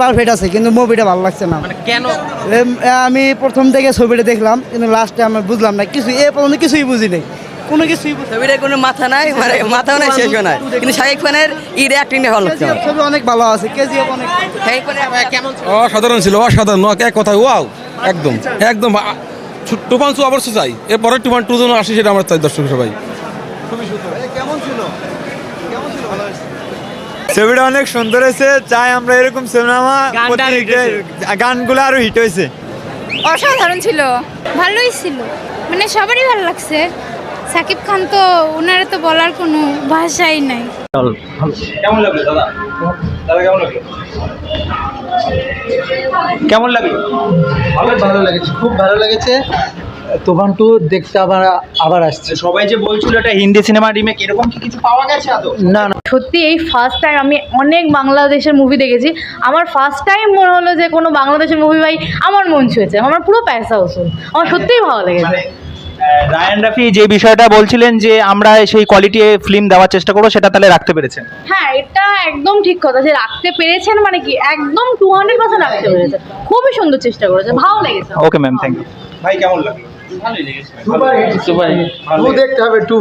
Perfect আছে, কিন্তু মুভিটা ভালো লাগছে না। মানে কেন? আমি প্রথম থেকে ছবিটা দেখলাম, কিন্তু লাস্টে আমি বুঝলাম না কিছু, এ পর্যন্ত কিছুই বুঝি নাই, কোনো কিছুই ছবিটার কোনো মাথা নাই, মানে মাথাও নাই শেষও নাই, কিন্তু শাকিব খানের অ্যাক্টিংটা ভালো লাগছে আমার। ছবি অনেক ভালো আছে, কেজিএফ অনেক শাকিব খানের কেমন ছিল? অসাধারণ ছিল, অসাধারণ, এক কথায় ওয়াও, একদম একদম। টুপান টু অবশ্য চাই, এরপরে টুপান টু যেন আসে সেটা আমরা চাই দর্শক সবাই। কেমন ছিল? ছবিটা অনেক সুন্দর হয়েছে, চাই আমরা এরকম সিনেমা, গানগুলো আরো হিট হয়েছে। অসাধারণ ছিল, ভালোই ছিল, মানে সবারই ভালো লাগছে। সাকিব খান তো, ওনারা তো বলার কোনো ভাষাই নাই। কেমন লাগলো দাদা? দাদা কেমন লাগলো? কেমন লাগলো? ভালো লেগেছে, খুব ভালো লেগেছে। তুফান টু দেখতে আবার আসছে। সবাই যে বলছিল এটা হিন্দি সিনেমা রিমেক, এরকম কি কিছু পাওয়া গেছে আদৌ? না না, সত্যি এই ফার্স্ট টাইম আমি অনেক বাংলাদেশের মুভি দেখেছি, আমার ফার্স্ট টাইম মনে হলো যে কোনো বাংলাদেশের মুভি ভাই আমার মন ছুঁয়েছে, আমার পুরো পয়সা উসুল, আমার সত্যিই ভালো লেগেছে। মানে রায়ান রাফি যে বিষয়টা বলছিলেন যে আমরা সেই কোয়ালিটি ফিল্ম দেওয়ার চেষ্টা করবো, সেটা তাহলে রাখতে পেরেছেন? হ্যাঁ, এটা একদম ঠিক কথা যে রাখতে পেরেছেন, মানে কি একদম 200% রাখতে পেরেছেন, খুবই সুন্দর চেষ্টা করেছে, ভালো লেগেছে। Okay ma'am, thank you. ভাই কেমন লাগলো? ভালোই লেগেছে। সুপার হিট, দেখতে হবে টু।